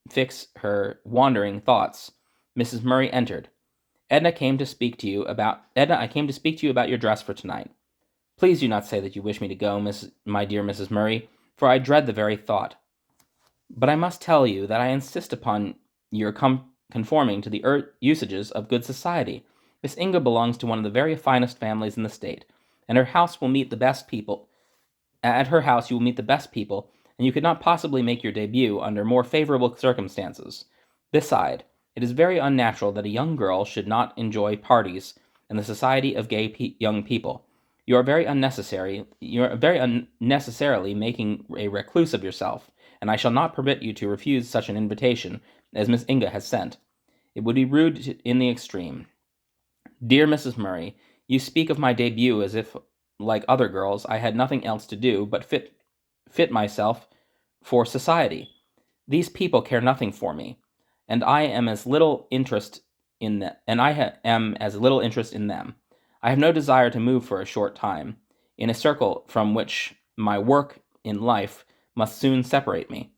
fix her wandering thoughts, Mrs. Murray entered. "Edna, I came to speak to you about your dress for tonight. Please do not say that you wish me to go, my dear Mrs. Murray, for I dread the very thought. But I must tell you that I insist upon your conforming to the usages of good society. Miss Inga belongs to one of the very finest families in the state, and at her house you will meet the best people, and you could not possibly make your debut under more favorable circumstances. Beside, it is very unnatural that a young girl should not enjoy parties and the society of gay young people. You are very unnecessarily making a recluse of yourself, and I shall not permit you to refuse such an invitation as Miss Inga has sent. It would be rude in the extreme. Dear Mrs. Murray, you speak of my debut as if, like other girls, I had nothing else to do but fit myself for society. These people care nothing for me, and I am as little interest in them. I have no desire to move for a short time in a circle from which my work in life must soon separate me."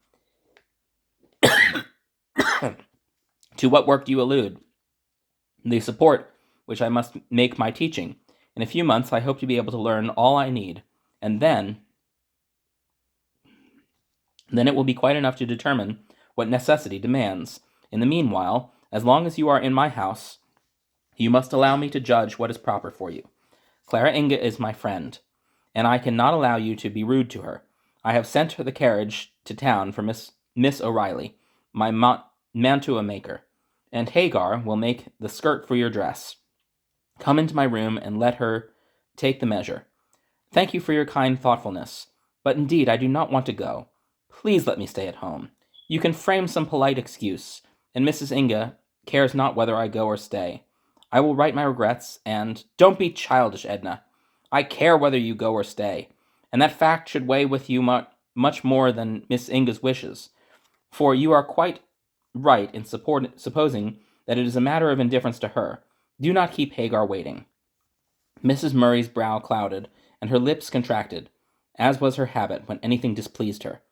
"To what work do you allude?" "The support which I must make my teaching. In a few months I hope to be able to learn all I need, and then it will be quite enough to determine what necessity demands. In the meanwhile, as long as you are in my house, you must allow me to judge what is proper for you. Clara Inga is my friend, and I cannot allow you to be rude to her. I have sent the carriage to town for Miss O'Reilly, my mantua maker, and Hagar will make the skirt for your dress. Come into my room and let her take the measure. Thank you for your kind thoughtfulness, but indeed I do not want to go. Please let me stay at home. You can frame some polite excuse, and Mrs. Inga cares not whether I go or stay. I will write my regrets, and don't be childish, Edna. I care whether you go or stay, and that fact should weigh with you much more than Miss Inga's wishes, for you are quite right in supposing that it is a matter of indifference to her. Do not keep Hagar waiting." Mrs. Murray's brow clouded, and her lips contracted, as was her habit when anything displeased her.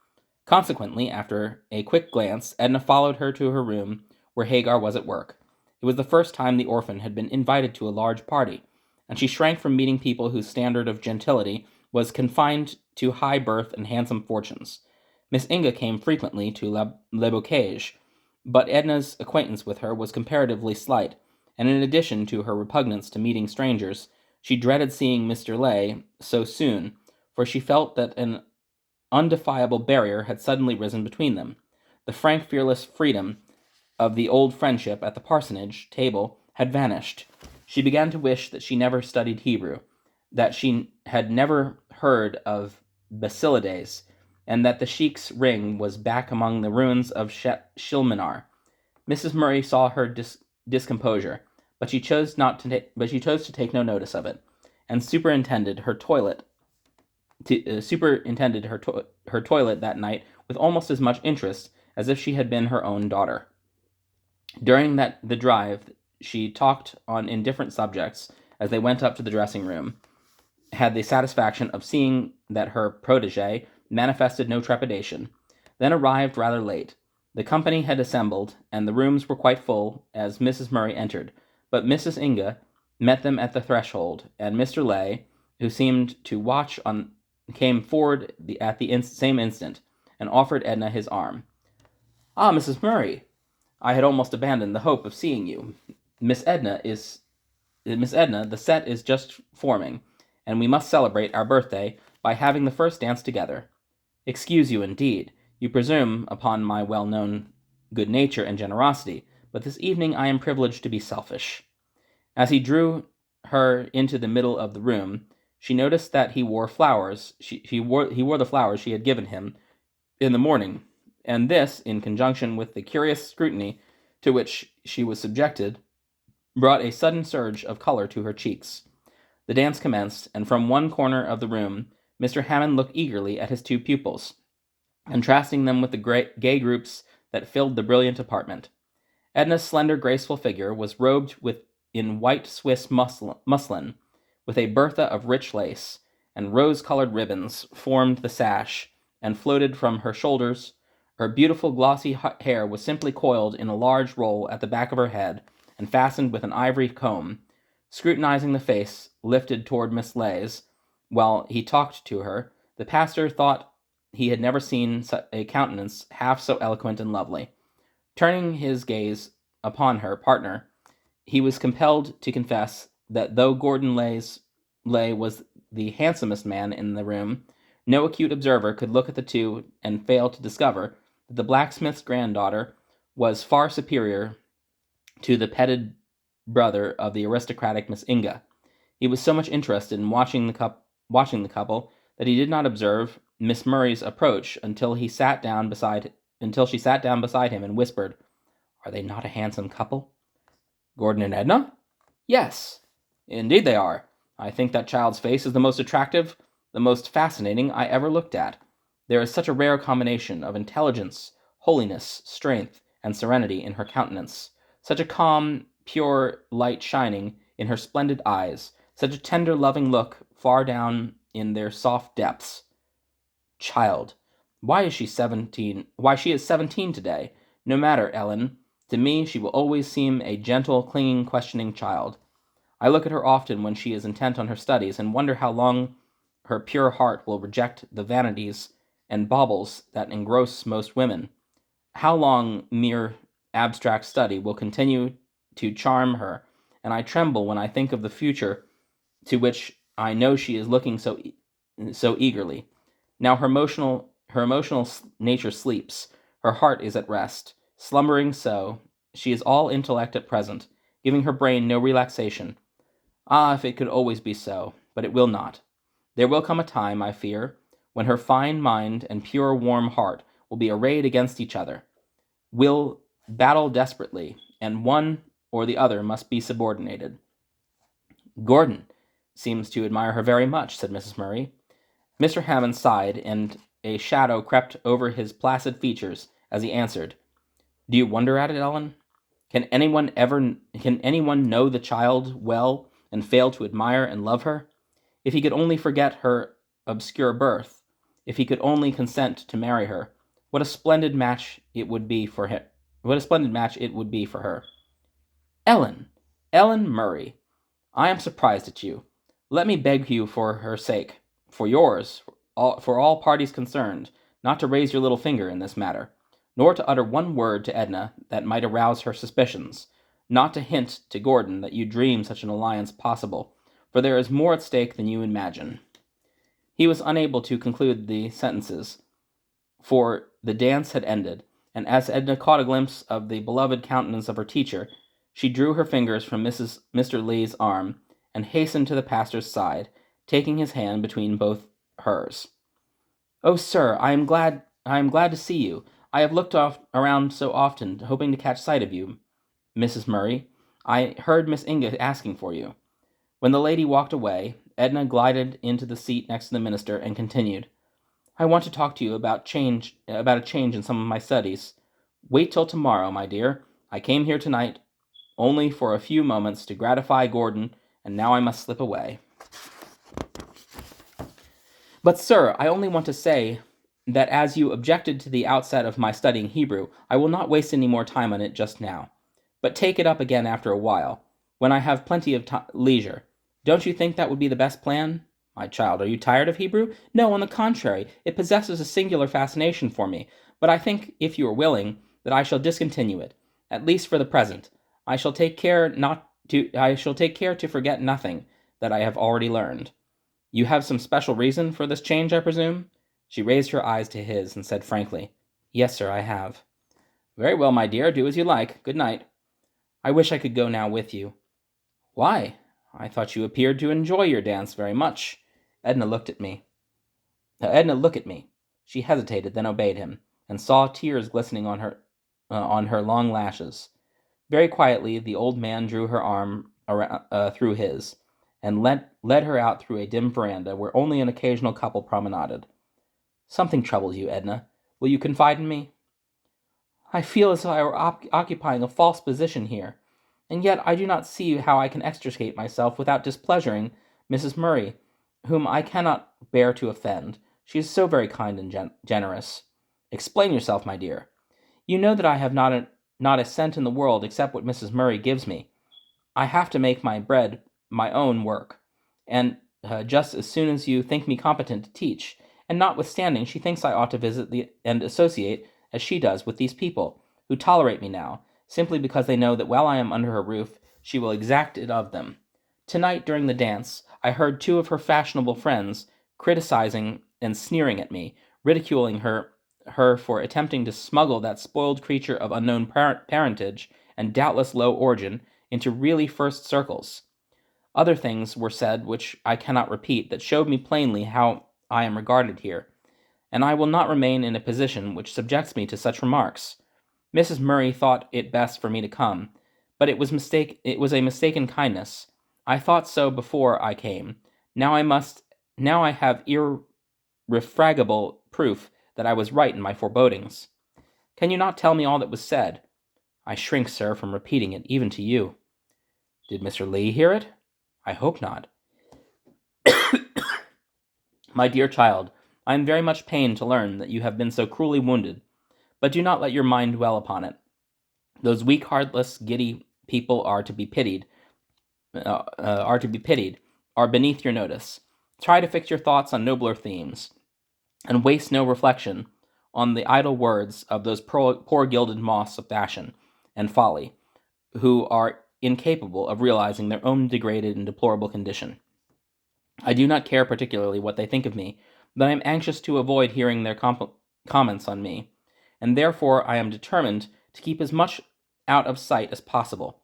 Consequently, after a quick glance, Edna followed her to her room, where Hagar was at work. It was the first time the orphan had been invited to a large party, and she shrank from meeting people whose standard of gentility was confined to high birth and handsome fortunes. Miss Inga came frequently to Le Bocage, but Edna's acquaintance with her was comparatively slight, and in addition to her repugnance to meeting strangers, she dreaded seeing Mr. Lay so soon, for she felt that an undefiable barrier had suddenly risen between them. The frank, fearless freedom of the old friendship at the parsonage table had vanished. She began to wish that she never studied Hebrew, that she had never heard of Basilides, and that the sheik's ring was back among the ruins of Shilmanar. Mrs. Murray saw her discomposure, but she chose to take no notice of it, and superintended her toilet that night with almost as much interest as if she had been her own daughter. During the drive, she talked on indifferent subjects as they went up to the dressing room, had the satisfaction of seeing that her protege manifested no trepidation, then arrived rather late. The company had assembled, and the rooms were quite full as Mrs. Murray entered, but Mrs. Inga met them at the threshold, and Mr. Lay, who seemed to watch on, came forward at the same instant, and offered Edna his arm. "Ah, Mrs. Murray, I had almost abandoned the hope of seeing you. Miss Edna, the set is just forming, and we must celebrate our birthday by having the first dance together. Excuse you, indeed. You presume upon my well-known good nature and generosity, but this evening I am privileged to be selfish." As he drew her into the middle of the room, she noticed that he wore flowers. He wore the flowers she had given him in the morning, and this, in conjunction with the curious scrutiny to which she was subjected, brought a sudden surge of color to her cheeks. The dance commenced, and from one corner of the room Mr. Hammond looked eagerly at his two pupils, contrasting them with the gay groups that filled the brilliant apartment. Edna's slender, graceful figure was robed in white Swiss muslin, with a bertha of rich lace, and rose-colored ribbons formed the sash and floated from her shoulders. Her beautiful glossy hair was simply coiled in a large roll at the back of her head and fastened with an ivory comb. Scrutinizing the face lifted toward Miss Lay's while he talked to her, the pastor thought he had never seen a countenance half so eloquent and lovely. Turning his gaze upon her partner, he was compelled to confess that though Lay was the handsomest man in the room, no acute observer could look at the two and fail to discover that the blacksmith's granddaughter was far superior to the petted brother of the aristocratic Miss Inga. He was so much interested in watching the couple that he did not observe Miss Murray's approach until she sat down beside him and whispered, "Are they not a handsome couple?" "Gordon and Edna?" "Yes, indeed they are. I think that child's face is the most attractive, the most fascinating I ever looked at. There is such a rare combination of intelligence, holiness, strength, and serenity in her countenance, such a calm, pure light shining in her splendid eyes, such a tender, loving look far down in their soft depths. Child, why she is 17 today. No matter, Ellen. To me she will always seem a gentle, clinging, questioning child. I look at her often when she is intent on her studies, and wonder how long her pure heart will reject the vanities and baubles that engross most women, how long mere abstract study will continue to charm her, and I tremble when I think of the future to which I know she is looking so eagerly. Now her emotional nature sleeps, her heart is at rest, slumbering so, she is all intellect at present, giving her brain no relaxation. Ah, if it could always be so, but it will not. There will come a time, I fear, when her fine mind and pure warm heart will be arrayed against each other, will battle desperately, and one or the other must be subordinated. Gordon seems to admire her very much, said Mrs. Murray. Mr. Hammond sighed, and a shadow crept over his placid features as he answered, "Do you wonder at it, Ellen? Can anyone know the child well and fail to admire and love her? If he could only forget her obscure birth, if he could only consent to marry her, what a splendid match it would be for him. What a splendid match it would be for her." Ellen! Ellen Murray! I am surprised at you. Let me beg you for her sake, for yours, for all parties concerned, not to raise your little finger in this matter, nor to utter one word to Edna that might arouse her suspicions, not to hint to Gordon that you dream such an alliance possible, for there is more at stake than you imagine. He was unable to conclude the sentences, for the dance had ended, and as Edna caught a glimpse of the beloved countenance of her teacher, she drew her fingers from Mr. Lee's arm and hastened to the pastor's side, taking his hand between both hers. "Oh, sir, I am glad to see you. I have looked around so often, hoping to catch sight of you, Mrs. Murray. I heard Miss Inga asking for you." When the lady walked away, Edna glided into the seat next to the minister and continued, "I want to talk to you about a change in some of my studies. Wait till tomorrow, my dear. I came here tonight only for a few moments to gratify Gordon, and now I must slip away." "But, sir, I only want to say that as you objected to the outset of my studying Hebrew, I will not waste any more time on it just now, but take it up again after a while, when I have plenty of leisure. Don't you think that would be the best plan? My child, are you tired of Hebrew? No, on the contrary, it possesses a singular fascination for me, but I think, if you are willing, that I shall discontinue it, at least for the present. I shall take care to forget nothing that I have already learned. You have some special reason for this change, I presume?" She raised her eyes to his and said frankly, "Yes, sir, I have." "Very well, my dear, do as you like. Good night." "I wish I could go now with you." "Why? I thought you appeared to enjoy your dance very much." Edna looked at me. Edna, look at me." She hesitated, then obeyed him, and saw tears glistening on her long lashes. Very quietly, the old man drew her arm through his, and led her out through a dim veranda where only an occasional couple promenaded. "Something troubles you, Edna. Will you confide in me?" "I feel as if I were occupying a false position here, and yet I do not see how I can extricate myself without displeasuring Mrs. Murray, whom I cannot bear to offend. She is so very kind and generous." "Explain yourself, my dear." "You know that I have not a cent in the world except what Mrs. Murray gives me. I have to make my bread my own work, and just as soon as you think me competent to teach, and notwithstanding she thinks I ought to visit and associate, as she does, with these people, who tolerate me now, simply because they know that while I am under her roof, she will exact it of them. Tonight, during the dance, I heard two of her fashionable friends criticizing and sneering at me, ridiculing her for attempting to smuggle that spoiled creature of unknown parentage and doubtless low origin into really first circles. Other things were said which I cannot repeat that showed me plainly how I am regarded here, and I will not remain in a position which subjects me to such remarks. Mrs. Murray thought it best for me to come, but it was a mistaken kindness. I thought so before I came. Now I have irrefragable proof that I was right in my forebodings. Can you not tell me all that was said?" "I shrink, sir, from repeating it, even to you." "Did Mr. Lee hear it?" "I hope not." "My dear child, I am very much pained to learn that you have been so cruelly wounded, but do not let your mind dwell upon it. Those weak, heartless, giddy people are to be pitied, are beneath your notice. Try to fix your thoughts on nobler themes, and waste no reflection on the idle words of those poor gilded moths of fashion and folly, who are incapable of realizing their own degraded and deplorable condition. I do not care particularly what they think of me, but I am anxious to avoid hearing their comments on me, and therefore I am determined to keep as much out of sight as possible.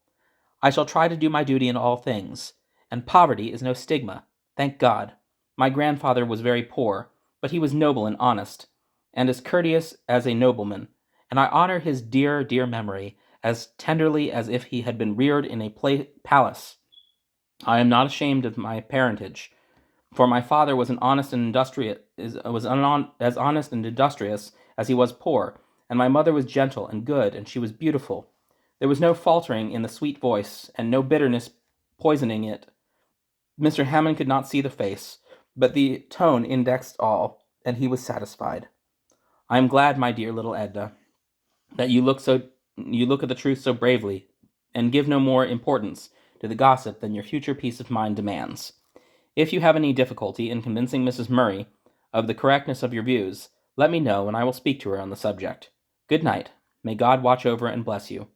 I shall try to do my duty in all things, and poverty is no stigma, thank God. My grandfather was very poor, but he was noble and honest, and as courteous as a nobleman, and I honor his dear, dear memory as tenderly as if he had been reared in a palace. I am not ashamed of my parentage, for my father was as honest and industrious as he was poor, and my mother was gentle and good, and she was beautiful. There was no faltering in the sweet voice, and no bitterness poisoning it. Mr. Hammond could not see the face, but the tone indexed all, and he was satisfied. I am glad, my dear little Edna, that you look at the truth so bravely. and give no more importance to the gossip than your future peace of mind demands. If you have any difficulty in convincing Mrs. Murray of the correctness of your views, let me know and I will speak to her on the subject. Good night. May God watch over and bless you.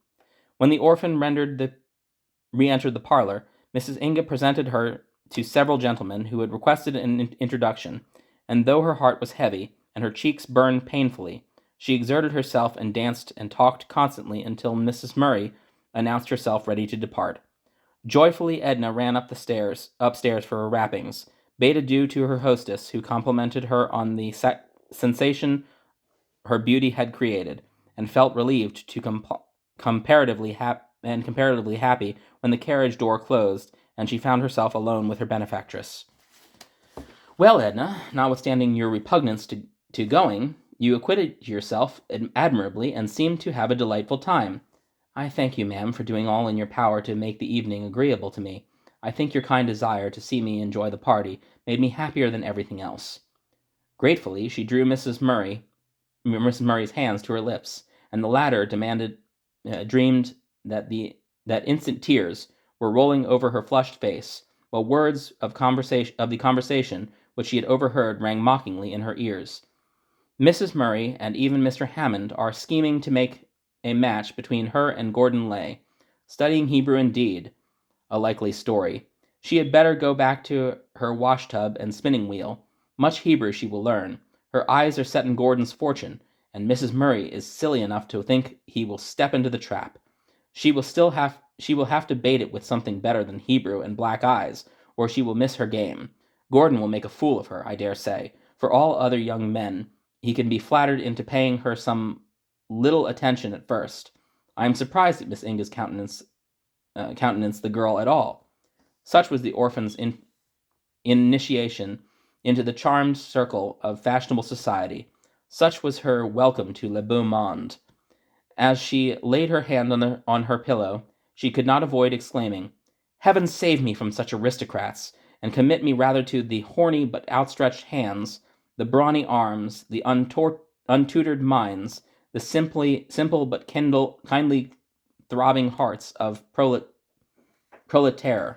When the orphan re-entered the parlor, Mrs. Inga presented her to several gentlemen who had requested an introduction, and though her heart was heavy and her cheeks burned painfully, she exerted herself and danced and talked constantly until Mrs. Murray announced herself ready to depart. Joyfully Edna ran upstairs for her wrappings, bade adieu to her hostess, who complimented her on the sensation her beauty had created, and felt relieved to comparatively happy when the carriage door closed and she found herself alone with her benefactress. Well, Edna, notwithstanding your repugnance to going, you acquitted yourself admirably and seemed to have a delightful time. I thank you, ma'am, for doing all in your power to make the evening agreeable to me. I think your kind desire to see me enjoy the party made me happier than everything else. Gratefully, she drew Mrs. Murray's hands to her lips, and the latter dreamed that instant tears were rolling over her flushed face, while words of the conversation which she had overheard rang mockingly in her ears. Mrs. Murray and even Mr. Hammond are scheming to make a match between her and Gordon Lay. Studying Hebrew indeed. A likely story. She had better go back to her wash-tub and spinning-wheel. Much Hebrew she will learn. Her eyes are set on Gordon's fortune, and Mrs. Murray is silly enough to think he will step into the trap. She will have to bait it with something better than Hebrew and black eyes, or she will miss her game. Gordon will make a fool of her, I dare say. For all other young men, he can be flattered into paying her some little attention at first. I am surprised at Miss Inga's countenance the girl at all. Such was the orphan's initiation into the charmed circle of fashionable society. Such was her welcome to le beau monde. As she laid her hand on her pillow, she could not avoid exclaiming, Heaven save me from such aristocrats, and commit me rather to the horny but outstretched hands, the brawny arms, the untutored minds, the simple but kindly throbbing hearts of proletaire.